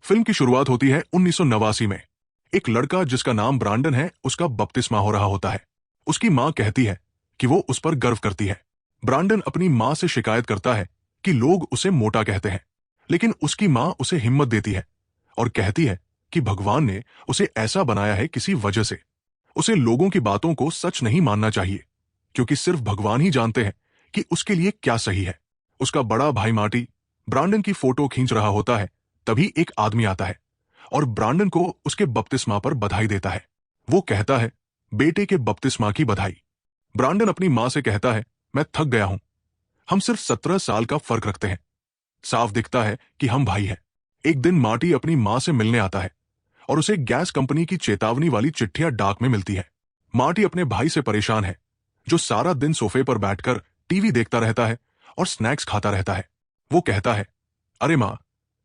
Film की शुरुआत होती है 1989 में। एक लड़का जिसका नाम ब्रांडन है, उसका बपतिस्मा हो रहा होता है। उसकी मां कहती है कि वो उस पर गर्व करती है। ब्रांडन अपनी मां से शिकायत करता है कि लोग उसे मोटा कहते हैं, लेकिन उसकी मां उसे हिम्मत देती है और कहती है कि भगवान ने उसे ऐसा बनाया है किसी वजह से। उसे लोगों की बातों को सच नहीं मानना चाहिए, क्योंकि सिर्फ भगवान ही जानते हैं कि उसके लिए क्या सही है। उसका बड़ा भाई मार्टी ब्रांडन की फोटो खींच रहा होता है, तभी एक आदमी आता है और ब्रांडन को उसके बपतिस्मा पर बधाई देता है। वो कहता है, बेटे के बपतिस्मा की बधाई। ब्रांडन अपनी मां से कहता है, मैं थक गया हूं। हम सिर्फ 17 साल का फर्क रखते हैं। साफ दिखता है कि हम भाई हैं। एक दिन मार्टी अपनी मां से मिलने आता है और उसे गैस कंपनी की चेतावनी वाली चिट्ठियां डाक में मिलती है। मार्टी अपने भाई से परेशान है, जो सारा दिन सोफे पर बैठकर टीवी देखता रहता है और स्नैक्स खाता रहता है। वो कहता है, अरे मां,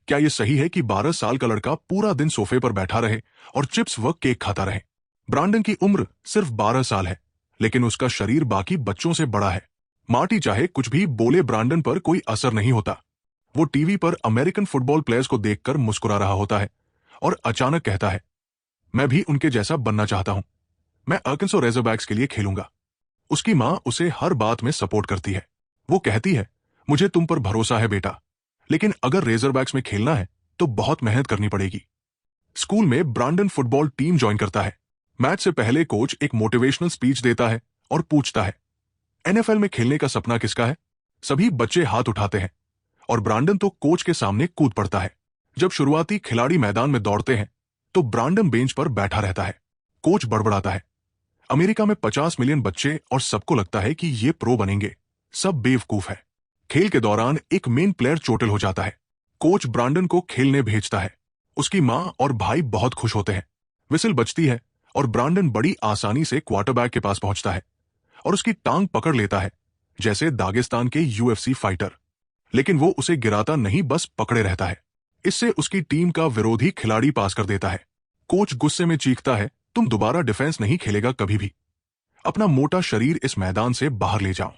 क्या यह सही है कि 12 साल का लड़का पूरा दिन सोफे पर बैठा रहे और चिप्स व केक खाता रहे? ब्रांडन की उम्र सिर्फ 12 साल है, लेकिन उसका शरीर बाकी बच्चों से बड़ा है। मार्टी चाहे कुछ भी बोले, ब्रांडन पर कोई असर नहीं होता। वो टीवी पर अमेरिकन फुटबॉल प्लेयर्स को देखकर मुस्कुरा रहा होता है और अचानक कहता है, मैं भी उनके जैसा बनना चाहता हूं। मैं आर्कांसो रेज़रबैक्स के लिए खेलूंगा। उसकी मां उसे हर बात में सपोर्ट करती है। वो कहती है, मुझे तुम पर भरोसा है बेटा, लेकिन अगर रेज़रबैक्स में खेलना है तो बहुत मेहनत करनी पड़ेगी। स्कूल में ब्रांडन फुटबॉल टीम ज्वाइन करता है। मैच से पहले कोच एक मोटिवेशनल स्पीच देता है और पूछता है, एनएफएल में खेलने का सपना किसका है? सभी बच्चे हाथ उठाते हैं और ब्रांडन तो कोच के सामने कूद पड़ता है। जब शुरुआती खिलाड़ी मैदान में दौड़ते हैं तो ब्रांडन बेंच पर बैठा रहता है। कोच बड़बड़ाता है, अमेरिका में 50 मिलियन बच्चे और सबको लगता है कि ये प्रो बनेंगे। सब बेवकूफ है। खेल के दौरान एक मेन प्लेयर चोटिल हो जाता है। कोच ब्रांडन को खेलने भेजता है। उसकी मां और भाई बहुत खुश होते हैं। विसिल बजती है और ब्रांडन बड़ी आसानी से क्वार्टरबैक के पास पहुंचता है और उसकी टांग पकड़ लेता है, जैसे दागिस्तान के यूएफसी फाइटर। लेकिन वो उसे गिराता नहीं, बस पकड़े रहता है। इससे उसकी टीम का विरोधी खिलाड़ी पास कर देता है। कोच गुस्से में चीखता है, तुम दोबारा डिफेंस नहीं खेलेगा कभी भी। अपना मोटा शरीर इस मैदान से बाहर ले जाओ।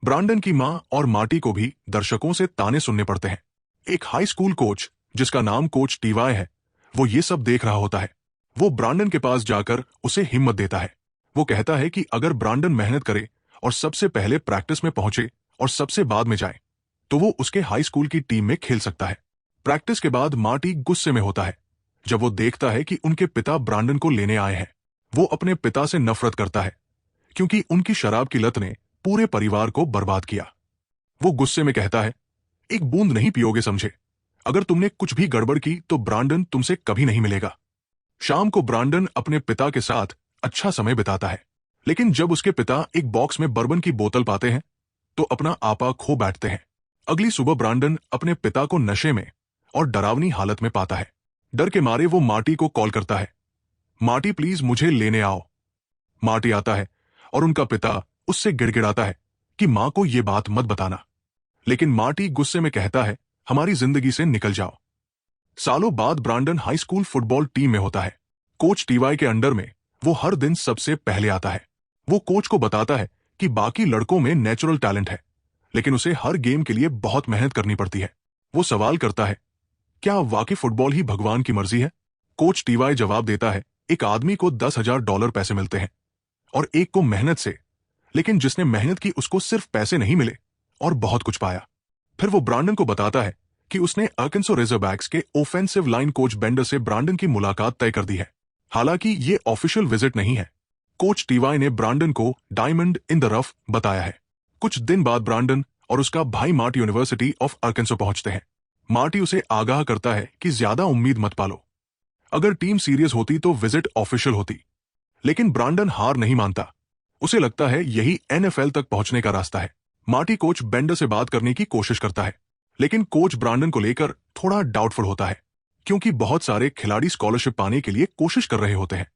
ब्रांडन की मां और मार्टी को भी दर्शकों से ताने सुनने पड़ते हैं। एक हाई स्कूल कोच जिसका नाम कोच टीवाई है, वो ये सब देख रहा होता है। वो ब्रांडन के पास जाकर उसे हिम्मत देता है। वो कहता है कि अगर ब्रांडन मेहनत करे और सबसे पहले प्रैक्टिस में पहुंचे और सबसे बाद में जाए, तो वो उसके हाई स्कूल की टीम में खेल सकता है। प्रैक्टिस के बाद मार्टी गुस्से में होता है जब वो देखता है कि उनके पिता ब्रांडन को लेने आए हैं। वो अपने पिता से नफरत करता है, क्योंकि उनकी शराब की लत ने पूरे परिवार को बर्बाद किया। वो गुस्से में कहता है, एक बूंद नहीं पियोगे समझे? अगर तुमने कुछ भी गड़बड़ की तो ब्रांडन तुमसे कभी नहीं मिलेगा। शाम को ब्रांडन अपने पिता के साथ अच्छा समय बिताता है, लेकिन जब उसके पिता एक बॉक्स में बर्बन की बोतल पाते हैं तो अपना आपा खो बैठते हैं। अगली सुबह ब्रांडन अपने पिता को नशे में और डरावनी हालत में पाता है। डर के मारे वो मार्टी को कॉल करता है, मार्टी प्लीज मुझे लेने आओ। मार्टी आता है और उनका पिता उससे गिड़गिड़ाता है कि मां को ये बात मत बताना, लेकिन मार्टी गुस्से में कहता है, हमारी जिंदगी से निकल जाओ। सालों बाद Brandon high school football team में होता है। कोच टीवाई के अंडर में वो हर दिन सबसे पहले आता है। वो कोच को बताता है कि बाकी लड़कों में नेचुरल टैलेंट है, लेकिन उसे हर गेम के लिए बहुत मेहनत करनी पड़ती है। वो सवाल करता है, क्या वाकई फुटबॉल ही भगवान की मर्जी है? कोच टीवाई जवाब देता है, एक आदमी को $10,000 पैसे मिलते हैं और एक को मेहनत से, लेकिन जिसने मेहनत की उसको सिर्फ पैसे नहीं मिले और बहुत कुछ पाया। फिर वो ब्रांडन को बताता है कि उसने आर्कांसो रेज़रबैक्स के ऑफेंसिव लाइन कोच बेंडर से ब्रांडन की मुलाकात तय कर दी है। हालांकि ये ऑफिशियल विजिट नहीं है। कोच टीवाई ने ब्रांडन को डायमंड इन द रफ बताया है। कुछ दिन बाद ब्रांडन और उसका भाई मार्टी यूनिवर्सिटी ऑफ आर्कांसो पहुंचते हैं। मार्टी उसे आगाह करता है कि ज्यादा उम्मीद मत पालो। अगर टीम सीरियस होती तो विजिट ऑफिशियल होती। लेकिन ब्रांडन हार नहीं मानता। उसे लगता है यही एनएफएल तक पहुंचने का रास्ता है। मार्टी कोच बेंडर से बात करने की कोशिश करता है, लेकिन कोच ब्रांडन को लेकर थोड़ा डाउटफुल होता है, क्योंकि बहुत सारे खिलाड़ी स्कॉलरशिप पाने के लिए कोशिश कर रहे होते हैं।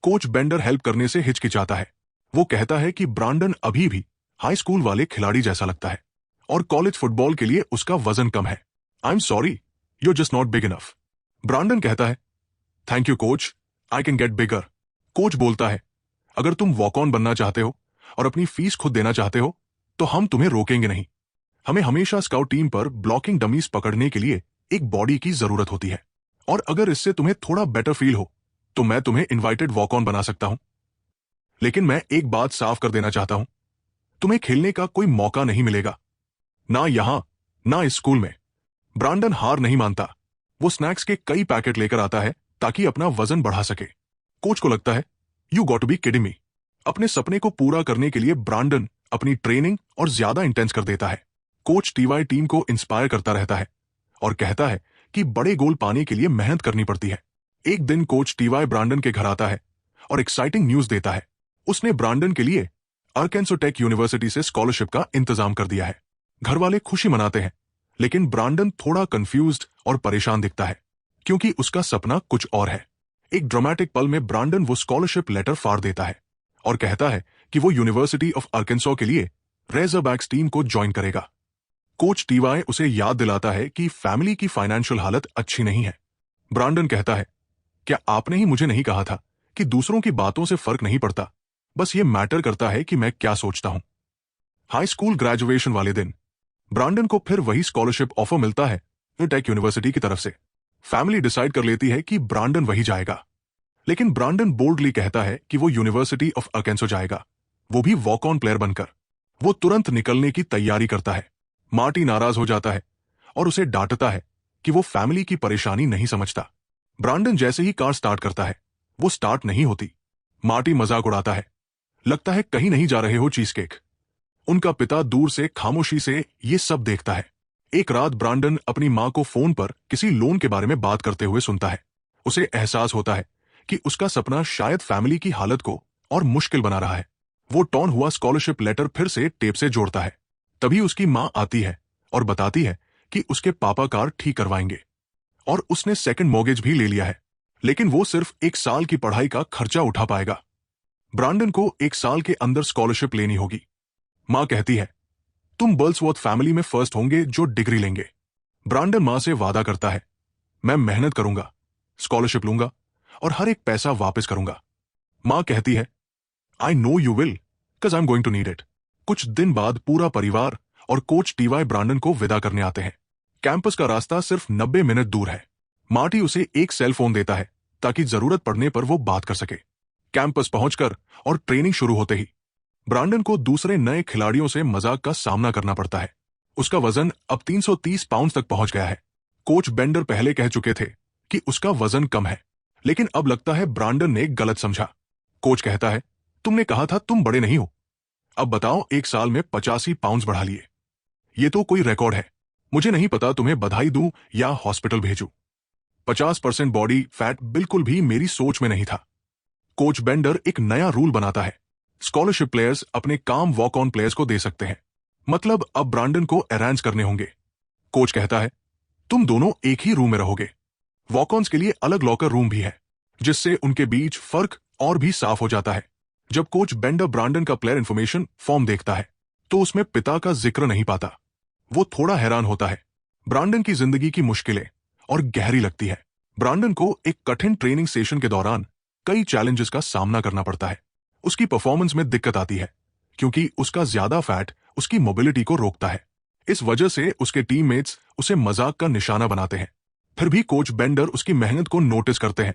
कोच बेंडर हेल्प करने से हिचकिचाता है। वो कहता है कि ब्रांडन अभी भी हाई स्कूल वाले खिलाड़ी जैसा लगता है और कॉलेज फुटबॉल के लिए उसका वजन कम है। I am sorry, you just not big enough. Brandon कहता है, thank you coach, I can get bigger. Coach बोलता है, अगर तुम वॉक ऑन बनना चाहते हो और अपनी फीस खुद देना चाहते हो तो हम तुम्हें रोकेंगे नहीं। हमें हमेशा स्काउट टीम पर ब्लॉकिंग डमीज पकड़ने के लिए एक बॉडी की जरूरत होती है और अगर इससे तुम्हें थोड़ा बेटर फील हो तो मैं तुम्हें इनवाइटेड वॉक ऑन बना सकता हूं। लेकिन मैं एक बात साफ कर देना चाहता हूं, तुम्हें खेलने का कोई मौका नहीं मिलेगा, ना यहां ना इस स्कूल में। ब्रांडन हार नहीं मानता। वो स्नैक्स के कई पैकेट लेकर आता है ताकि अपना वजन बढ़ा सके। कोच को लगता है you got to be kidding me. अपने सपने को पूरा करने के लिए ब्रांडन अपनी ट्रेनिंग और ज्यादा इंटेंस कर देता है। कोच टीवाई टीम को इंस्पायर करता रहता है और कहता है कि बड़े गोल पाने के लिए मेहनत करनी पड़ती है। एक दिन कोच टीवाई ब्रांडन के घर आता है और एक्साइटिंग न्यूज देता है। उसने ब्रांडन के लिए आर्कांसो टेक यूनिवर्सिटी से स्कॉलरशिप का इंतजाम कर दिया है। घर वाले खुशी मनाते हैं, लेकिन ब्रांडन थोड़ा कंफ्यूज्ड और परेशान दिखता है क्योंकि उसका सपना कुछ और है। एक ड्रामेटिक पल में ब्रांडन वो स्कॉलरशिप लेटर फाड़ देता है और कहता है कि वो यूनिवर्सिटी ऑफ आर्कांसो के लिए रेज़रबैक्स टीम को ज्वाइन करेगा। कोच टीवाई उसे याद दिलाता है कि फैमिली की फाइनेंशियल हालत अच्छी नहीं है। ब्रांडन कहता है, क्या आपने ही मुझे नहीं कहा था कि दूसरों की बातों से फर्क नहीं पड़ता, बस ये मैटर करता है कि मैं क्या सोचता हूं। हाई स्कूल ग्रेजुएशन वाले दिन ब्रांडन को फिर वही स्कॉलरशिप ऑफर मिलता है टेक यूनिवर्सिटी की तरफ से। फैमिली डिसाइड कर लेती है कि ब्रांडन वही जाएगा, लेकिन ब्रांडन बोल्डली कहता है कि वो यूनिवर्सिटी ऑफ आर्कांसो जाएगा, वो भी वॉक ऑन प्लेयर बनकर। वो तुरंत निकलने की तैयारी करता है। मार्टी नाराज हो जाता है और उसे डांटता है कि वो फैमिली की परेशानी नहीं समझता। ब्रांडन जैसे ही कार स्टार्ट करता है, वो स्टार्ट नहीं होती। मार्टी मजाक उड़ाता है, लगता है कहीं नहीं जा रहे हो चीज केक। उनका पिता दूर से खामोशी से ये सब देखता है। एक रात ब्रांडन अपनी मां को फोन पर किसी लोन के बारे में बात करते हुए सुनता है। उसे एहसास होता है कि उसका सपना शायद फैमिली की हालत को और मुश्किल बना रहा है। वो टॉर्न हुआ स्कॉलरशिप लेटर फिर से टेप से जोड़ता है। तभी उसकी मां आती है और बताती है कि उसके पापा कार ठीक करवाएंगे और उसने सेकंड मॉर्गेज भी ले लिया है, लेकिन वो सिर्फ 1 साल की पढ़ाई का खर्चा उठा पाएगा। ब्रांडन को 1 साल के अंदर स्कॉलरशिप लेनी होगी। मां कहती है, तुम बर्ल्सवर्थ फैमिली में फर्स्ट होंगे जो डिग्री लेंगे। ब्रांडन मां से वादा करता है, मैं मेहनत करूंगा, स्कॉलरशिप लूंगा और हर एक पैसा वापस करूंगा। मां कहती है, I know you will, because I am going to need it. कुछ दिन बाद पूरा परिवार और कोच टीवाई ब्रांडन को विदा करने आते हैं। कैंपस का रास्ता सिर्फ 90 मिनट दूर है। मार्टी उसे एक सेल फोन देता है ताकि जरूरत पड़ने पर वो बात कर सके। कैंपस पहुंचकर और ट्रेनिंग शुरू होते ही ब्रांडन को दूसरे नए खिलाड़ियों से मजाक का सामना करना पड़ता है। उसका वजन अब 330 पाउंड तक पहुंच गया है। कोच बेंडर पहले कह चुके थे कि उसका वजन कम है, लेकिन अब लगता है ब्रांडन ने गलत समझा। कोच कहता है, तुमने कहा था तुम बड़े नहीं हो, अब बताओ 1 साल में 85 पाउंड बढ़ा लिए। ये तो कोई रिकॉर्ड है। मुझे नहीं पता तुम्हें बधाई दूं या हॉस्पिटल भेजूं। 50% बॉडी फैट बिल्कुल भी मेरी सोच में नहीं था। कोच बेंडर एक नया रूल बनाता है, स्कॉलरशिप प्लेयर्स अपने काम वॉक ऑन प्लेयर्स को दे सकते हैं। मतलब अब ब्रांडन को अरेंज करने होंगे। कोच कहता है, तुम दोनों एक ही रूम में रहोगे। वॉक ऑन्स के लिए अलग लॉकर रूम भी है, जिससे उनके बीच फर्क और भी साफ हो जाता है। जब कोच बेंडर ब्रांडन का प्लेयर इंफॉर्मेशन फॉर्म देखता है तो उसमें पिता का जिक्र नहीं पाता। वो थोड़ा हैरान होता है। ब्रांडन की जिंदगी की मुश्किलें और गहरी लगती है। ब्रांडन को एक कठिन ट्रेनिंग सेशन के दौरान कई चैलेंजेस का सामना करना पड़ता है। उसकी परफॉर्मेंस में दिक्कत आती है क्योंकि उसका ज्यादा फैट उसकी मोबिलिटी को रोकता है। इस वजह से उसके टीममेट्स उसे मजाक का निशाना बनाते हैं। फिर भी कोच बेंडर उसकी मेहनत को नोटिस करते हैं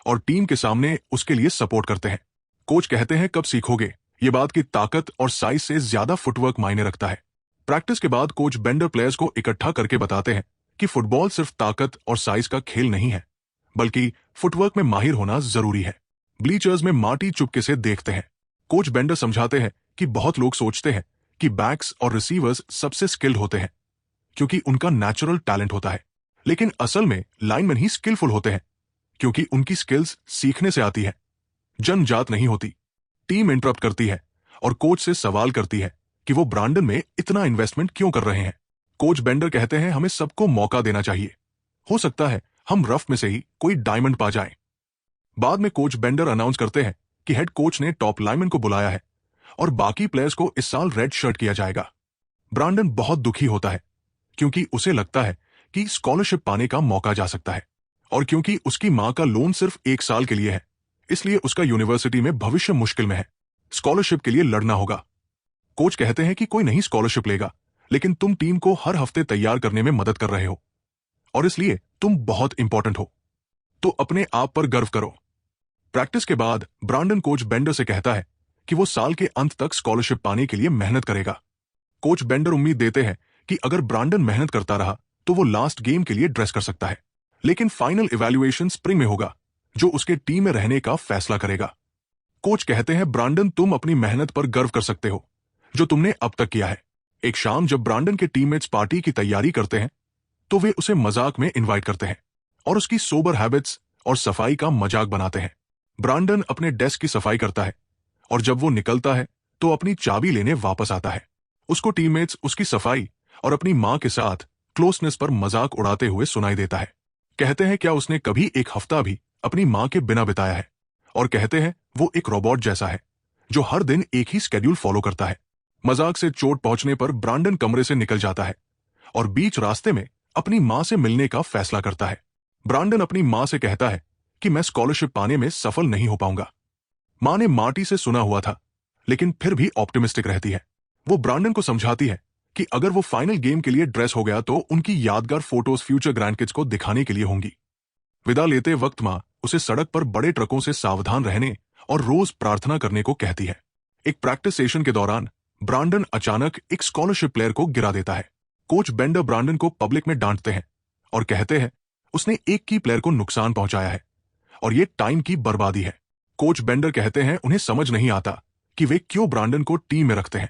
और टीम के सामने उसके लिए सपोर्ट करते हैं। कोच कहते हैं, कब सीखोगे ये बात की ताकत और साइज से ज्यादा फुटवर्क मायने रखता है। प्रैक्टिस के बाद कोच बेंडर प्लेयर्स को इकट्ठा करके बताते हैं कि फुटबॉल सिर्फ ताकत और साइज का खेल नहीं है, बल्कि फुटवर्क में माहिर होना जरूरी है। ब्लीचर्स में मार्टी चुपके से देखते हैं। कोच बेंडर समझाते हैं कि बहुत लोग सोचते हैं कि बैक्स और रिसीवर्स सबसे स्किल्ड होते हैं क्योंकि उनका नेचुरल टैलेंट होता है, लेकिन असल में लाइनमैन ही स्किलफुल होते हैं क्योंकि उनकी स्किल्स सीखने से आती है, जन्मजात नहीं होती। टीम इंटरप्ट करती है और कोच से सवाल करती है कि वो ब्रांडन में इतना इन्वेस्टमेंट क्यों कर रहे हैं। कोच बेंडर कहते हैं, हमें सबको मौका देना चाहिए, हो सकता है हम रफ में से ही कोई डायमंड पा जाएं। बाद में कोच बेंडर अनाउंस करते हैं कि हेड कोच ने टॉप लाइनमैन को बुलाया है और बाकी प्लेयर्स को इस साल रेड शर्ट किया जाएगा। ब्रांडन बहुत दुखी होता है क्योंकि उसे लगता है कि स्कॉलरशिप पाने का मौका जा सकता है और क्योंकि उसकी मां का लोन सिर्फ 1 साल के लिए है, इसलिए उसका यूनिवर्सिटी में भविष्य मुश्किल में है। स्कॉलरशिप के लिए लड़ना होगा। कोच कहते हैं कि कोई नहीं स्कॉलरशिप लेगा, लेकिन तुम टीम को हर हफ्ते तैयार करने में मदद कर रहे हो और इसलिए तुम बहुत इंपॉर्टेंट हो। तो अपने आप पर गर्व करो। प्रैक्टिस के बाद ब्रांडन कोच बेंडर से कहता है कि वो साल के अंत तक स्कॉलरशिप पाने के लिए मेहनत करेगा। कोच बेंडर उम्मीद देते हैं कि अगर ब्रांडन मेहनत करता रहा तो वो लास्ट गेम के लिए ड्रेस कर सकता है, लेकिन फाइनल इवैल्यूएशन स्प्रिंग में होगा, जो उसके टीम में रहने का फैसला करेगा। कोच कहते हैं, ब्रांडन, तुम अपनी मेहनत पर गर्व कर सकते हो जो तुमने अब तक किया है। एक शाम जब ब्रांडन के टीममेट्स पार्टी की तैयारी करते हैं तो वे उसे मजाक में इनवाइट करते हैं और उसकी सोबर हैबिट्स और सफाई का मजाक बनाते हैं। ब्रांडन अपने डेस्क की सफाई करता है और जब वो निकलता है तो अपनी चाबी लेने वापस आता है। उसको टीममेट्स उसकी सफाई और अपनी मां के साथ क्लोजनेस पर मजाक उड़ाते हुए सुनाई देता है। कहते हैं, क्या उसने कभी एक हफ्ता भी अपनी मां के बिना बिताया है? और कहते हैं, वो एक रोबोट जैसा है जो हर दिन एक ही स्केड्यूल फॉलो करता है। मजाक से चोट पहुंचने पर ब्रांडन कमरे से निकल जाता है और बीच रास्ते में अपनी मां से मिलने का फैसला करता है। ब्रांडन अपनी मां से कहता है कि मैं स्कॉलरशिप पाने में सफल नहीं हो पाऊंगा। मां ने मार्टी से सुना हुआ था, लेकिन फिर भी ऑप्टिमिस्टिक रहती है। वो ब्रांडन को समझाती है कि अगर वो फाइनल गेम के लिए ड्रेस हो गया तो उनकी यादगार फोटोज फ्यूचर ग्रैंडकिड्स को दिखाने के लिए होंगी। विदा लेते वक्त मां उसे सड़क पर बड़े ट्रकों से सावधान रहने और रोज प्रार्थना करने को कहती है। एक प्रैक्टिस सेशन के दौरान ब्रांडन अचानक एक स्कॉलरशिप प्लेयर को गिरा देता है। कोच बेंडर ब्रांडन को पब्लिक में डांटते हैं और कहते हैं, उसने एक की प्लेयर को नुकसान पहुंचाया है और ये टाइम की बर्बादी है। कोच बेंडर कहते हैं, उन्हें समझ नहीं आता कि वे क्यों ब्रांडन को टीम में रखते हैं,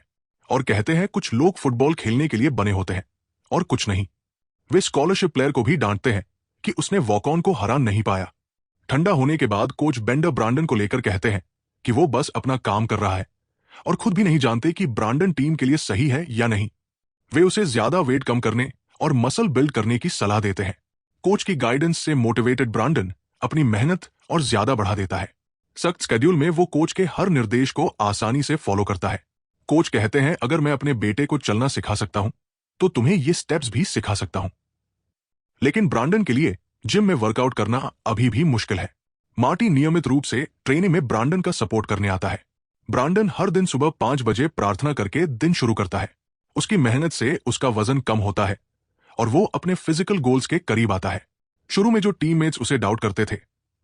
और कहते हैं, कुछ लोग फुटबॉल खेलने के लिए बने होते हैं और कुछ नहीं। वे स्कॉलरशिप प्लेयर को भी डांटते हैं कि उसने वॉक ऑन को हरा नहीं पाया। ठंडा होने के बाद कोच बेंडर ब्रांडन को लेकर कहते हैं कि वो बस अपना काम कर रहा है और खुद भी नहीं जानते कि ब्रांडन टीम के लिए सही है या नहीं। वे उसे ज्यादा वेट कम करने और मसल बिल्ड करने की सलाह देते हैं। कोच की गाइडेंस से मोटिवेटेड ब्रांडन अपनी मेहनत और ज्यादा बढ़ा देता है। सख्त स्केड्यूल में वो कोच के हर निर्देश को आसानी से फॉलो करता है। कोच कहते हैं, अगर मैं अपने बेटे को चलना सिखा सकता हूं तो तुम्हें ये स्टेप्स भी सिखा सकता हूं। लेकिन ब्रांडन के लिए जिम में वर्कआउट करना अभी भी मुश्किल है। मार्टी नियमित रूप से ट्रेनिंग में ब्रांडन का सपोर्ट करने आता है। ब्रांडन हर दिन सुबह 5 बजे प्रार्थना करके दिन शुरू करता है। उसकी मेहनत से उसका वजन कम होता है और वो अपने फिजिकल गोल्स के करीब आता है। शुरू में जो टीममेट्स उसे डाउट करते थे,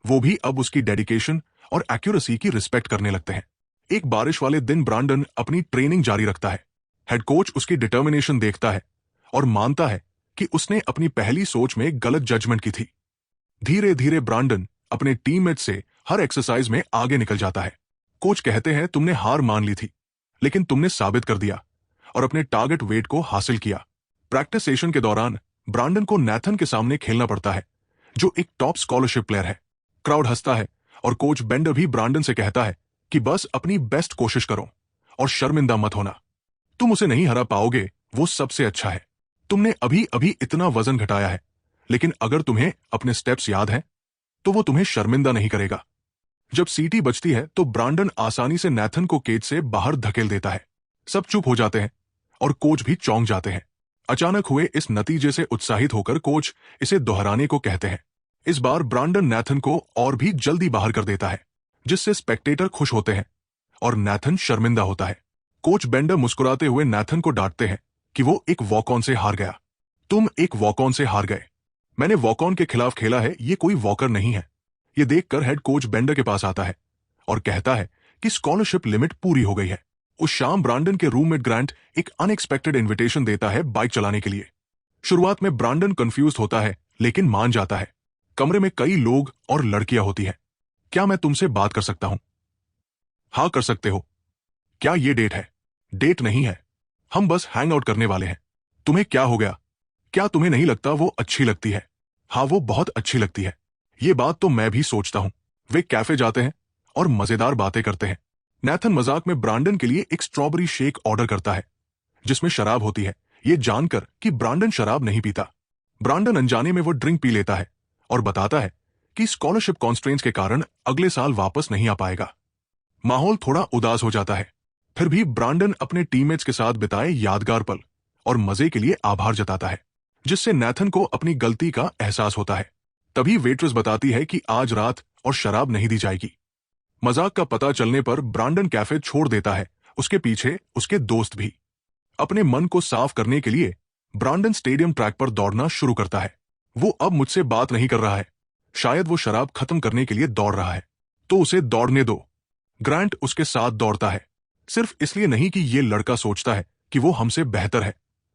वो भी अब उसकी डेडिकेशन और एक्यूरेसी की रिस्पेक्ट करने लगते हैं। एक बारिश वाले दिन ब्रांडन अपनी ट्रेनिंग जारी रखता है। हेड कोच उसकी डिटर्मिनेशन देखता है और मानता है कि उसने अपनी पहली सोच में गलत जजमेंट की थी। धीरे धीरे ब्रांडन अपने टीममेट से हर एक्सरसाइज में आगे निकल जाता है। कोच कहते हैं, तुमने हार मान ली थी, लेकिन तुमने साबित कर दिया और अपने टारगेट वेट को हासिल किया। प्रैक्टिस सेशन के दौरान ब्रांडन को नैथन के सामने खेलना पड़ता है, जो एक टॉप स्कॉलरशिप प्लेयर है। क्राउड हंसता है और कोच बेंडर भी ब्रांडन से कहता है कि बस अपनी बेस्ट कोशिश करो और शर्मिंदा मत होना। तुम उसे नहीं हरा पाओगे, वो सबसे अच्छा है। तुमने अभी अभी इतना वजन घटाया है, लेकिन अगर तुम्हें अपने स्टेप्स याद हैं तो वो तुम्हें शर्मिंदा नहीं करेगा। जब सीटी बजती है तो ब्रांडन आसानी से नैथन को केज से बाहर धकेल देता है। सब चुप हो जाते हैं और कोच भी चौंक जाते हैं। अचानक हुए इस नतीजे से उत्साहित होकर कोच इसे दोहराने को कहते हैं। इस बार ब्रांडन नैथन को और भी जल्दी बाहर कर देता है, जिससे स्पेक्टेटर खुश होते हैं और नैथन शर्मिंदा होता है। कोच बेंडर मुस्कुराते हुए नैथन को डांटते हैं कि वो एक वॉक ऑन से हार गया। तुम एक वॉक ऑन से हार गए। मैंने वॉक ऑन के खिलाफ खेला है, ये कोई वॉकर नहीं है। ये देखकर हेड कोच बेंडर के पास आता है और कहता है कि स्कॉलरशिप लिमिट पूरी हो गई है। उस शाम ब्रांडन के रूममेट ग्रांट एक अनएक्सपेक्टेड इनविटेशन देता है बाइक चलाने के लिए। शुरुआत में ब्रांडन कंफ्यूज होता है, लेकिन मान जाता है। कमरे में कई लोग और लड़कियां होती हैं। क्या मैं तुमसे बात कर सकता हूं? हाँ, कर सकते हो। क्या ये डेट है? डेट नहीं है, हम बस हैंग आउट करने वाले हैं। तुम्हें क्या हो गया? क्या तुम्हें नहीं लगता वो अच्छी लगती है? हाँ, वो बहुत अच्छी लगती है। ये बात तो मैं भी सोचता हूं। वे कैफे जाते हैं और मजेदार बातें करते हैं। नैथन मजाक में ब्रांडन के लिए एक स्ट्रॉबेरी शेक ऑर्डर करता है, जिसमें शराब होती है, ये जानकर कि ब्रांडन शराब नहीं पीता। ब्रांडन अनजाने में वो ड्रिंक पी लेता है और बताता है कि स्कॉलरशिप कॉन्स्ट्रेंट्स के कारण अगले साल वापस नहीं आ पाएगा। माहौल थोड़ा उदास हो जाता है। फिर भी ब्रांडन अपने टीममेट्स के साथ बिताए यादगार पल और मजे के लिए आभार जताता है, जिससे नैथन को अपनी गलती का एहसास होता है। तभी वेट्रेस बताती है कि आज रात और शराब नहीं दी जाएगी। मजाक का पता चलने पर ब्रांडन कैफे छोड़ देता है, उसके पीछे उसके दोस्त भी। अपने मन को साफ करने के लिए ब्रांडन स्टेडियम ट्रैक पर दौड़ना शुरू करता है। वो अब मुझसे बात नहीं कर रहा है, शायद वो शराब खत्म करने के लिए दौड़ रहा है। तो उसे दौड़ने दो। ग्रांट उसके साथ दौड़ता है, सिर्फ इसलिए नहीं कि ये लड़का सोचता है कि वो हमसे बेहतर है।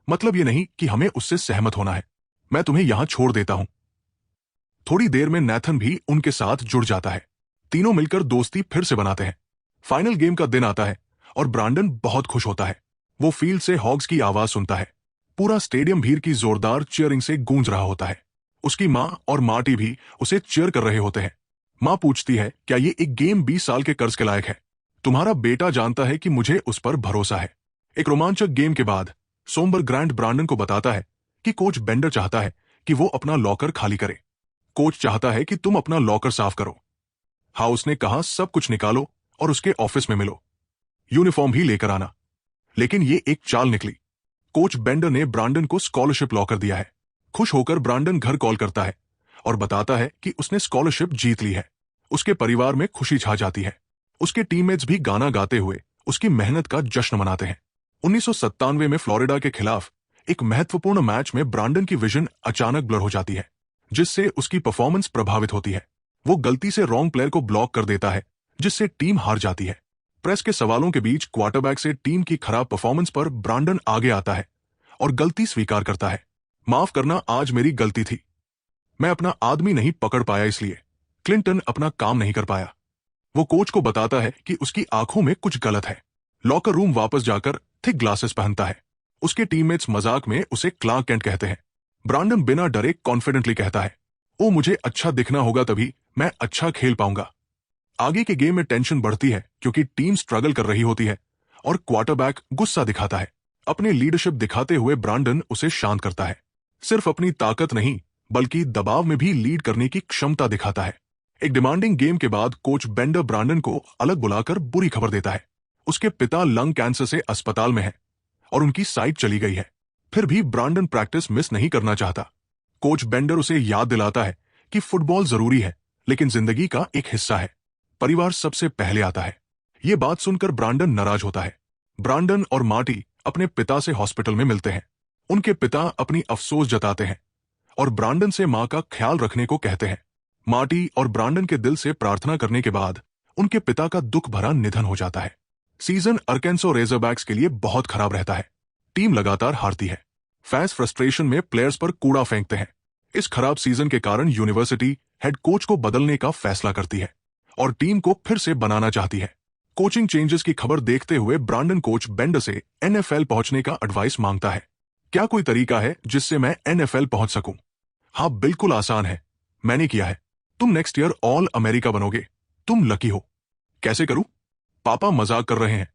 मतलब ये नहीं कि हमें उससे सहमत होना है। मैं तुम्हें यहां छोड़ देता हूं। थोड़ी देर में नैथन भी उनके साथ जुड़ जाता है। तीनों मिलकर दोस्ती फिर से बनाते हैं। फाइनल गेम का दिन आता है और ब्रांडन बहुत खुश होता है। वो फील्ड से हॉग्स की आवाज सुनता है। पूरा स्टेडियम भीड़ की जोरदार चीयरिंग से गूंज रहा होता है। उसकी माँ और मार्टी भी उसे चीयर कर रहे होते हैं। माँ पूछती है, क्या ये एक गेम 20 साल के कर्ज के लायक है? तुम्हारा बेटा जानता है कि मुझे उस पर भरोसा है। एक रोमांचक गेम के बाद सोमबर ग्रांट ब्रांडन को बताता है कि कोच बेंडर चाहता है कि वो अपना लॉकर खाली करे। कोच चाहता है कि तुम अपना लॉकर साफ करो। हाँ, उसने कहा, सब कुछ निकालो और उसके ऑफिस में मिलो। यूनिफॉर्म भी लेकर आना। लेकिन ये एक चाल निकली। कोच बेंडर ने ब्रांडन को स्कॉलरशिप लॉकर दिया है। खुश होकर ब्रांडन घर कॉल करता है और बताता है कि उसने स्कॉलरशिप जीत ली है। उसके परिवार में खुशी छा जाती है। उसके टीममेट्स भी गाना गाते हुए उसकी मेहनत का जश्न मनाते हैं। 1997 में फ्लोरिडा के खिलाफ एक महत्वपूर्ण मैच में ब्रांडन की विजन अचानक ब्लर हो जाती है, जिससे उसकी परफॉर्मेंस प्रभावित होती है। वो गलती से रॉन्ग प्लेयर को ब्लॉक कर देता है, जिससे टीम हार जाती है। प्रेस के सवालों के बीच क्वार्टरबैक से टीम की खराब परफॉर्मेंस पर ब्रांडन आगे आता है और गलती स्वीकार करता है। माफ करना, आज मेरी गलती थी। मैं अपना आदमी नहीं पकड़ पाया, इसलिए क्लिंटन अपना काम नहीं कर पाया। वो कोच को बताता है कि उसकी आंखों में कुछ गलत है। लॉकर रूम वापस जाकर थिक ग्लासेस पहनता है। उसके टीममेट्स मजाक में उसे क्लार्क कैंट कहते हैं। ब्रांडन बिना डरे कॉन्फिडेंटली कहता है, ओ मुझे अच्छा दिखना होगा, तभी मैं अच्छा खेल पाऊंगा। आगे के गेम में टेंशन बढ़ती है क्योंकि टीम स्ट्रगल कर रही होती है और क्वार्टरबैक गुस्सा दिखाता है। अपनी लीडरशिप दिखाते हुए ब्रांडन उसे शांत करता है। सिर्फ अपनी ताकत नहीं बल्कि दबाव में भी लीड करने की क्षमता दिखाता है। एक डिमांडिंग गेम के बाद कोच बेंडर ब्रांडन को अलग बुलाकर बुरी खबर देता है। उसके पिता लंग कैंसर से अस्पताल में हैं और उनकी साइट चली गई है। फिर भी ब्रांडन प्रैक्टिस मिस नहीं करना चाहता। कोच बेंडर उसे याद दिलाता है कि फुटबॉल जरूरी है, लेकिन जिंदगी का एक हिस्सा है। परिवार सबसे पहले आता है। ये बात सुनकर ब्रांडन नाराज होता है। ब्रांडन और मार्टी अपने पिता से हॉस्पिटल में मिलते हैं। उनके पिता अपनी अफसोस जताते हैं और ब्रांडन से मां का ख्याल रखने को कहते हैं। मार्टी और ब्रांडन के दिल से प्रार्थना करने के बाद उनके पिता का दुख भरा निधन हो जाता है। सीजन आर्कांसो रेजरबैक्स के लिए बहुत खराब रहता है। टीम लगातार हारती है। फैंस फ्रस्ट्रेशन में प्लेयर्स पर कूड़ा फेंकते हैं। इस खराब सीजन के कारण यूनिवर्सिटी हेड कोच को बदलने का फैसला करती है और टीम को फिर से बनाना चाहती है। कोचिंग चेंजेस की खबर देखते हुए ब्रांडन कोच बेंडर से एनएफएल पहुंचने का एडवाइस मांगता है। क्या कोई तरीका है जिससे मैं एनएफएल पहुंच सकूं? हाँ, बिल्कुल आसान है। मैंने किया है। तुम नेक्स्ट ईयर ऑल अमेरिका बनोगे। तुम लकी हो। कैसे करूं? पापा मजाक कर रहे हैं।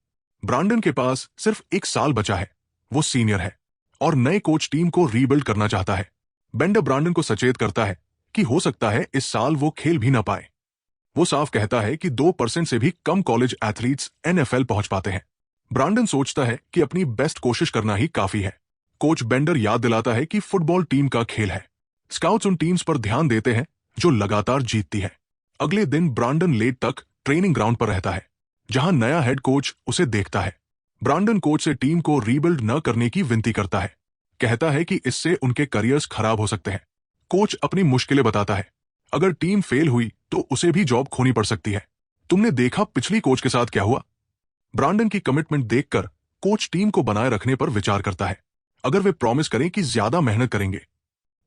ब्रांडन के पास सिर्फ 1 साल बचा है। वो सीनियर है और नए कोच टीम को रीबिल्ड करना चाहता है। बेंडर ब्रांडन को सचेत करता है कि हो सकता है इस साल वो खेल भी ना पाए। वो साफ कहता है कि 2% से भी कम कॉलेज एथलीट्स एनएफएल पहुंच पाते हैं। ब्रांडन सोचता है कि अपनी बेस्ट कोशिश करना ही काफी है। कोच बेंडर याद दिलाता है कि फुटबॉल टीम का खेल है। स्काउट्स उन टीम्स पर ध्यान देते हैं जो लगातार जीतती है। अगले दिन ब्रांडन लेट तक ट्रेनिंग ग्राउंड पर रहता है, जहां नया हेड कोच उसे देखता है। ब्रांडन कोच से टीम को रीबिल्ड न करने की विनती करता है। कहता है कि इससे उनके करियर्स खराब हो सकते हैं। कोच अपनी मुश्किलें बताता है। अगर टीम फेल हुई तो उसे भी जॉब खोनी पड़ सकती है। तुमने देखा पिछली कोच के साथ क्या हुआ? ब्रांडन की कमिटमेंट देखकर कोच टीम को बनाए रखने पर विचार करता है। अगर वे प्रॉमिस करें कि ज्यादा मेहनत करेंगे।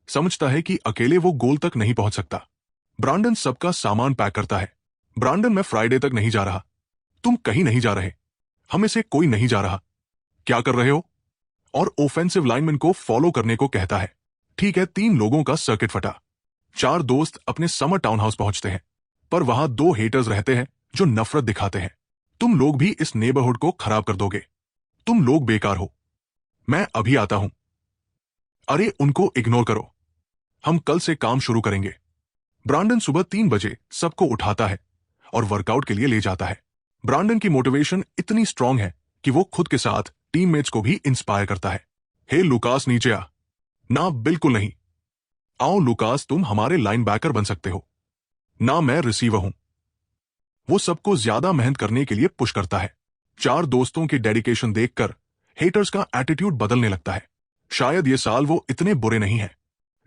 समझता है कि अकेले वो गोल तक नहीं पहुंच सकता। ब्रांडन सबका सामान पैक करता है। ब्रांडन, मैं फ्राइडे तक नहीं जा रहा। तुम कहीं नहीं जा रहे। हमें से कोई नहीं जा रहा। क्या कर रहे हो? और ऑफेंसिव लाइनमैन को फॉलो करने को कहता है। ठीक है, 3 लोगों का सर्किट फटा। 4 दोस्त अपने समर टाउन हाउस पहुंचते हैं, पर वहां 2 हेटर्स रहते हैं जो नफरत दिखाते हैं। तुम लोग भी इस नेबरहुड को खराब कर दोगे। तुम लोग बेकार हो। मैं अभी आता हूं। अरे, उनको इग्नोर करो। हम कल से काम शुरू करेंगे। ब्रांडन सुबह 3 बजे सबको उठाता है और वर्कआउट के लिए ले जाता है। ब्रांडन की मोटिवेशन इतनी स्ट्रांग है कि वो खुद के साथ टीममेट्स को भी इंस्पायर करता है। हे लुकास, नीचे आ। ना, बिल्कुल नहीं। आओ लुकास, तुम हमारे लाइनबैकर बन सकते हो। ना, मैं रिसीवर हूं। वो सबको ज्यादा मेहनत करने के लिए पुश करता है। 4 दोस्तों की डेडिकेशन देखकर हेटर्स का एटीट्यूड बदलने लगता है। शायद ये साल वो इतने बुरे नहीं हैं।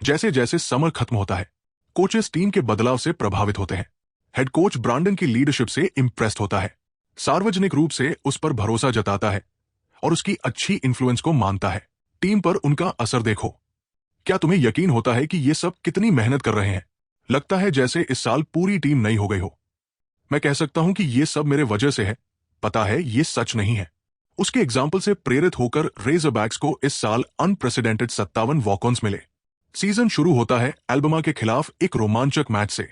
जैसे जैसे समर खत्म होता है, कोचेस टीम के बदलाव से प्रभावित होते हैं। हेड कोच ब्रांडन की लीडरशिप से इंप्रेस्ड होता है, सार्वजनिक रूप से उस पर भरोसा जताता है और उसकी अच्छी इन्फ्लुएंस को मानता है। टीम पर उनका असर देखो। क्या तुम्हें यकीन होता है कि ये सब कितनी मेहनत कर रहे हैं? लगता है जैसे इस साल पूरी टीम नई हो गई हो। मैं कह सकता हूं कि ये सब मेरे वजह से है। पता है ये सच नहीं है। उसके एग्जाम्पल से प्रेरित होकर रेजरबैक्स को इस साल अनप्रेसिडेंटेड 57 वॉक-ऑन्स मिले। सीजन शुरू होता है एल्बमा के खिलाफ एक रोमांचक मैच से,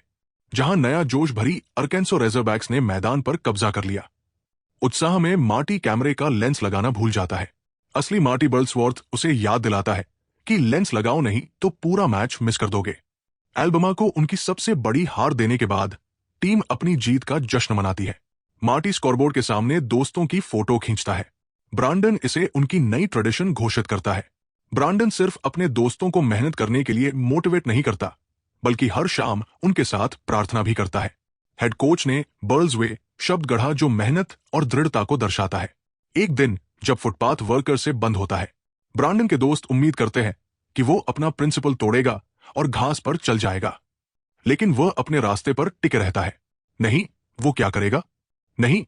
जहां नया जोश भरी आर्कांसो रेजरबैक्स ने मैदान पर कब्जा कर लिया। उत्साह में मार्टी कैमरे का लेंस लगाना भूल जाता है। असली मार्टी बर्ल्सवर्थ उसे याद दिलाता है कि लेंस लगाओ नहीं तो पूरा मैच मिस कर दोगे। एल्बमा को उनकी सबसे बड़ी हार देने के बाद टीम अपनी जीत का जश्न मनाती है। मार्टी स्कोरबोर्ड के सामने दोस्तों की फोटो खींचता है। ब्रांडन इसे उनकी नई ट्रेडिशन घोषित करता है। ब्रांडन सिर्फ अपने दोस्तों को मेहनत करने के लिए मोटिवेट नहीं करता, बल्कि हर शाम उनके साथ प्रार्थना भी करता है। हेड कोच ने बर्ल्स वे शब्द गढ़ा जो मेहनत और दृढ़ता को दर्शाता है। एक दिन जब फुटपाथ वर्कर से बंद होता है, ब्रांडन के दोस्त उम्मीद करते हैं कि वो अपना प्रिंसिपल तोड़ेगा और घास पर चल जाएगा, लेकिन वह अपने रास्ते पर टिके रहता है। नहीं, वो क्या करेगा? नहीं,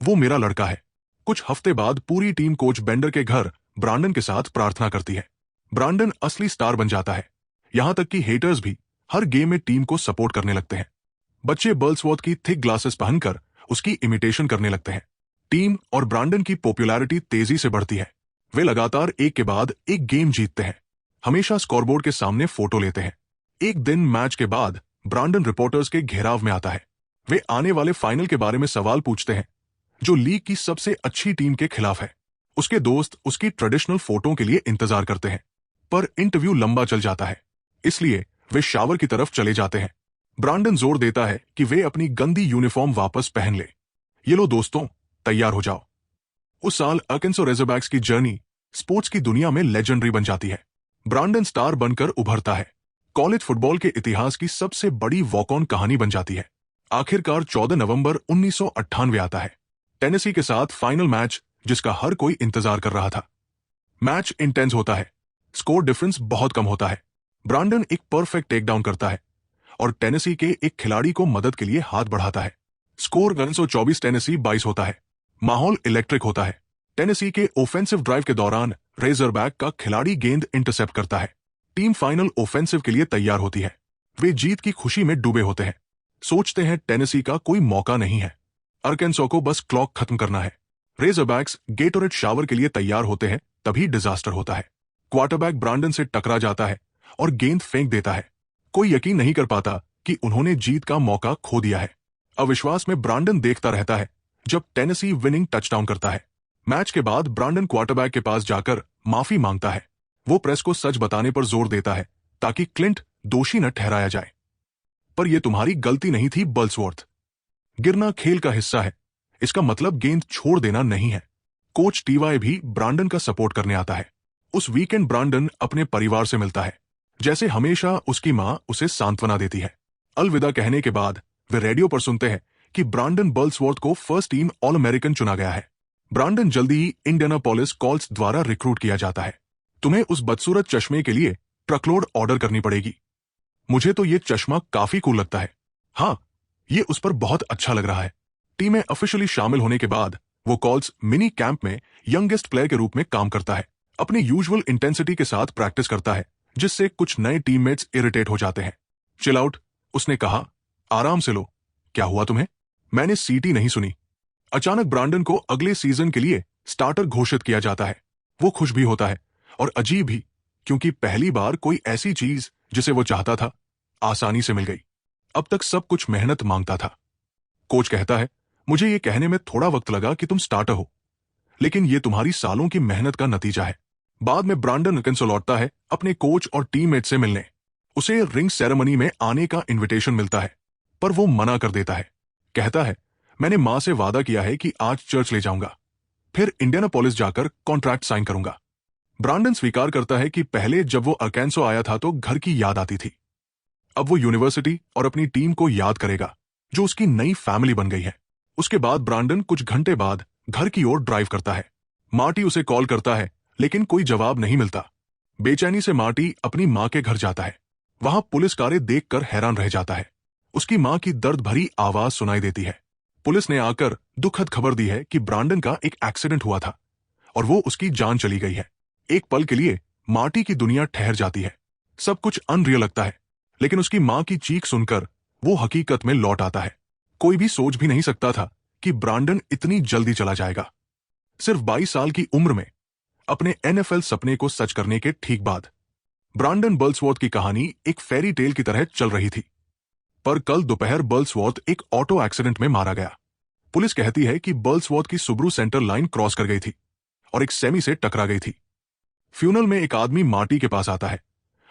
वो मेरा लड़का है। कुछ हफ्ते बाद पूरी टीम कोच बेंडर के घर ब्रांडन के साथ प्रार्थना करती है। ब्रांडन असली स्टार बन जाता है, यहां तक कि हेटर्स भी हर गेम में टीम को सपोर्ट करने लगते हैं। बच्चे बर्ल्सवर्थ की थिक ग्लासेस पहनकर उसकी इमिटेशन करने लगते हैं। टीम और ब्रांडन की पॉपुलैरिटी तेजी से बढ़ती है। वे लगातार एक के बाद एक गेम जीतते हैं, हमेशा स्कोरबोर्ड के सामने फोटो लेते हैं। एक दिन मैच के बाद ब्रांडन रिपोर्टर्स के घेराव में आता है। वे आने वाले फाइनल के बारे में सवाल पूछते हैं, जो लीग की सबसे अच्छी टीम के खिलाफ है। उसके दोस्त उसकी ट्रेडिशनल फोटो के लिए इंतजार करते हैं, पर इंटरव्यू लंबा चल जाता है, इसलिए वे शावर की तरफ चले जाते हैं। ब्रांडन जोर देता है कि वे अपनी गंदी यूनिफॉर्म वापस पहन ले। ये लो दोस्तों, तैयार हो जाओ। उस साल आर्कांसो रेजरबैक्स की जर्नी स्पोर्ट्स की दुनिया में लेजेंडरी बन जाती है। ब्रांडन स्टार बनकर उभरता है, कॉलेज फुटबॉल के इतिहास की सबसे बड़ी वॉक-ऑन कहानी बन जाती है। आखिरकार 14 नवंबर 1998 आता है, टेनेसी के साथ फाइनल मैच जिसका हर कोई इंतजार कर रहा था। मैच इंटेंस होता है, स्कोर डिफरेंस बहुत कम होता है। ब्रांडन एक परफेक्ट टेकडाउन करता है और टेनेसी के एक खिलाड़ी को मदद के लिए हाथ बढ़ाता है। स्कोर 124 टेनेसी 22 होता है। माहौल इलेक्ट्रिक होता है। टेनेसी के ऑफेंसिव ड्राइव के दौरान रेजरबैक का खिलाड़ी गेंद इंटरसेप्ट करता है। टीम फाइनल ऑफेंसिव के लिए तैयार होती है। वे जीत की खुशी में डूबे होते हैं, सोचते हैं टेनेसी का कोई मौका नहीं है, आर्कांसो को बस क्लॉक खत्म करना है। रेजरबैक्स गेटोरेड शावर के लिए तैयार होते हैं, तभी डिजास्टर होता है। क्वार्टरबैक ब्रांडन से टकरा जाता है और गेंद फेंक देता है। कोई यकीन नहीं कर पाता कि उन्होंने जीत का मौका खो दिया है। अविश्वास में ब्रांडन देखता रहता है जब टेनेसी विनिंग टचडाउन करता है। मैच के बाद ब्रांडन क्वार्टरबैक के पास जाकर माफी मांगता है। वो प्रेस को सच बताने पर जोर देता है ताकि क्लिंट दोषी न ठहराया जाए। पर यह तुम्हारी गलती नहीं थी बर्ल्सवर्थ। गिरना खेल का हिस्सा है, इसका मतलब गेंद छोड़ देना नहीं है। कोच टीवाई भी ब्रांडन का सपोर्ट करने आता है। उस वीकेंड ब्रांडन अपने परिवार से मिलता है, जैसे हमेशा उसकी मां उसे सांत्वना देती है। अलविदा कहने के बाद वे रेडियो पर सुनते हैं कि ब्रांडन बर्ल्सवर्थ को फर्स्ट टीम ऑल अमेरिकन चुना गया है। ब्रांडन जल्दी ही इंडियानापोलिस कॉल्स द्वारा रिक्रूट किया जाता है। तुम्हें उस बदसूरत चश्मे के लिए ट्रकलोड ऑर्डर करनी पड़ेगी। मुझे तो ये चश्मा काफी कूल लगता है। हाँ, ये उस पर बहुत अच्छा लग रहा है। टीम में ऑफिशियली शामिल होने के बाद वो कॉल्स मिनी कैंप में यंगेस्ट प्लेयर के रूप में काम करता है। अपनी यूजुअल इंटेंसिटी के साथ प्रैक्टिस करता है, जिससे कुछ नए टीममेट्स इरिटेट हो जाते हैं। चिल आउट, उसने कहा, आराम से लो। क्या हुआ तुम्हें? मैंने सीटी नहीं सुनी। अचानक ब्रांडन को अगले सीजन के लिए स्टार्टर घोषित किया जाता है। वो खुश भी होता है और अजीब भी, क्योंकि पहली बार कोई ऐसी चीज जिसे वो चाहता था आसानी से मिल गई। अब तक सब कुछ मेहनत मांगता था। कोच कहता है, मुझे ये कहने में थोड़ा वक्त लगा कि तुम स्टार्टर हो, लेकिन ये तुम्हारी सालों की मेहनत का नतीजा है। बाद में ब्रांडन आर्कांसो लौटता है अपने कोच और टीममेट से मिलने। उसे रिंग सेरेमनी में आने का इनविटेशन मिलता है, पर वो मना कर देता है। कहता है, मैंने मां से वादा किया है कि आज चर्च ले जाऊंगा, फिर इंडियानापोलिस जाकर कॉन्ट्रैक्ट साइन करूंगा। ब्रांडन स्वीकार करता है कि पहले जब वो आर्कांसो आया था तो घर की याद आती थी। अब वो यूनिवर्सिटी और अपनी टीम को याद करेगा, जो उसकी नई फैमिली बन गई है। उसके बाद ब्रांडन कुछ घंटे बाद घर की ओर ड्राइव करता है। मार्टी उसे कॉल करता है, लेकिन कोई जवाब नहीं मिलता। बेचैनी से मार्टी अपनी मां के घर जाता है। वहां पुलिस कारें देखकर हैरान रह जाता है। उसकी मां की दर्द भरी आवाज सुनाई देती है। पुलिस ने आकर दुखद खबर दी है कि ब्रांडन का एक एक्सीडेंट हुआ था और वो उसकी जान चली गई है। एक पल के लिए मार्टी की दुनिया ठहर जाती है। सब कुछ अनरियल लगता है, लेकिन उसकी मां की चीख सुनकर वो हकीकत में लौट आता है। कोई भी सोच भी नहीं सकता था कि ब्रांडन इतनी जल्दी चला जाएगा। सिर्फ 22 साल की उम्र में अपने NFL सपने को सच करने के ठीक बाद ब्रांडन बर्ल्सवर्थ की कहानी एक फेरी टेल की तरह चल रही थी। पर कल दोपहर बर्ल्सवर्थ एक ऑटो एक्सीडेंट में मारा गया। पुलिस कहती है कि बर्ल्सवर्थ की सुब्रू सेंटर लाइन क्रॉस कर गई थी और एक सेमी से टकरा गई थी। फ्यूनल में एक आदमी मार्टी के पास आता है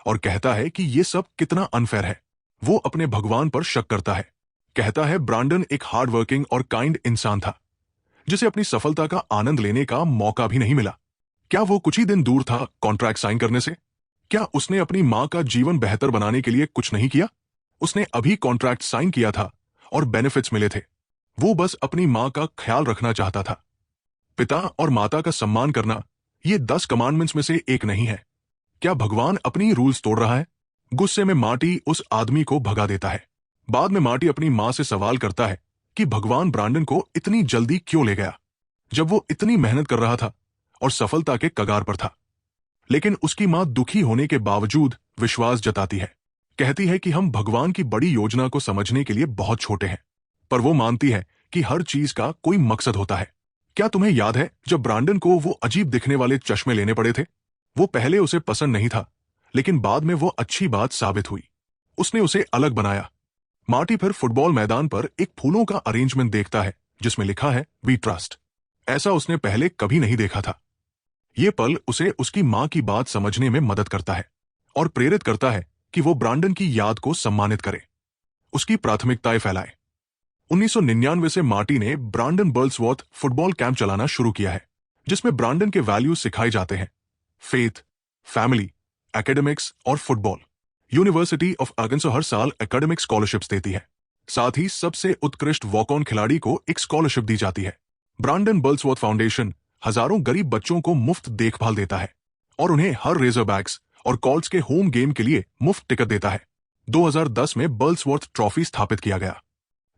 और कहता है कि यह सब कितना अनफेयर है। वो अपने भगवान पर शक करता है। कहता है ब्रांडन एक हार्ड वर्किंग और काइंड इंसान था जिसे अपनी सफलता का आनंद लेने का मौका भी नहीं मिला। क्या वो कुछ ही दिन दूर था कॉन्ट्रैक्ट साइन करने से? क्या उसने अपनी मां का जीवन बेहतर बनाने के लिए कुछ नहीं किया? उसने अभी कॉन्ट्रैक्ट साइन किया था और बेनिफिट्स मिले थे। वो बस अपनी मां का ख्याल रखना चाहता था। पिता और माता का सम्मान करना ये 10 कमांडमेंट्स में से एक नहीं है। क्या भगवान अपनी रूल्स तोड़ रहा है? गुस्से में मार्टी उस आदमी को भगा देता है। बाद में मार्टी अपनी मां से सवाल करता है कि भगवान ब्रांडन को इतनी जल्दी क्यों ले गया, जब वो इतनी मेहनत कर रहा था और सफलता के कगार पर था। लेकिन उसकी मां दुखी होने के बावजूद विश्वास जताती है। कहती है कि हम भगवान की बड़ी योजना को समझने के लिए बहुत छोटे हैं, पर वो मानती है कि हर चीज का कोई मकसद होता है। क्या तुम्हें याद है जब ब्रांडन को वो अजीब दिखने वाले चश्मे लेने पड़े थे? वो पहले उसे पसंद नहीं था, लेकिन बाद में वो अच्छी बात साबित हुई। उसने उसे अलग बनाया। मार्टी फिर फुटबॉल मैदान पर एक फूलों का अरेंजमेंट देखता है जिसमें लिखा है वी ट्रस्ट। ऐसा उसने पहले कभी नहीं देखा था। ये पल उसे उसकी मां की बात समझने में मदद करता है और प्रेरित करता है कि वो ब्रांडन की याद को सम्मानित करे, उसकी प्राथमिकताएं फैलाए। 1999 से मार्टी ने ब्रांडन बर्ल्सवर्थ फुटबॉल कैंप चलाना शुरू किया है, जिसमें ब्रांडन के वैल्यूज सिखाए जाते हैं: फेथ, फैमिली, एकेडमिक्स और फुटबॉल। यूनिवर्सिटी ऑफ आर्कांसो हर साल एकेडमिक स्कॉलरशिप्स देती है। साथ ही सबसे उत्कृष्ट वॉक ऑन खिलाड़ी को एक स्कॉलरशिप दी जाती है। ब्रांडन बर्ल्सवर्थ फाउंडेशन हजारों गरीब बच्चों को मुफ्त देखभाल देता है और उन्हें हर रेजरबैक्स और कॉल्स के होम गेम के लिए मुफ्त टिकट देता है। 2010 में बर्ल्सवर्थ ट्रॉफी स्थापित किया गया,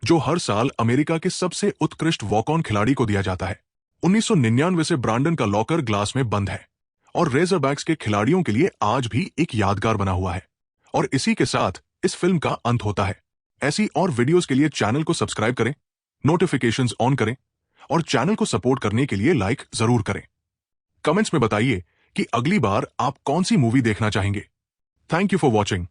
जो हर साल अमेरिका के सबसे उत्कृष्ट वॉक ऑन खिलाड़ी को दिया जाता है। 1999 से ब्रांडन का लॉकर ग्लास में बंद है और रेजरबैक्स के खिलाड़ियों के लिए आज भी एक यादगार बना हुआ है। और इसी के साथ इस फिल्म का अंत होता है। ऐसी और वीडियोस के लिए चैनल को सब्सक्राइब करें, नोटिफिकेशंस ऑन करें और चैनल को सपोर्ट करने के लिए लाइक जरूर करें। कमेंट्स में बताइए कि अगली बार आप कौन सी मूवी देखना चाहेंगे। Thank you for watching.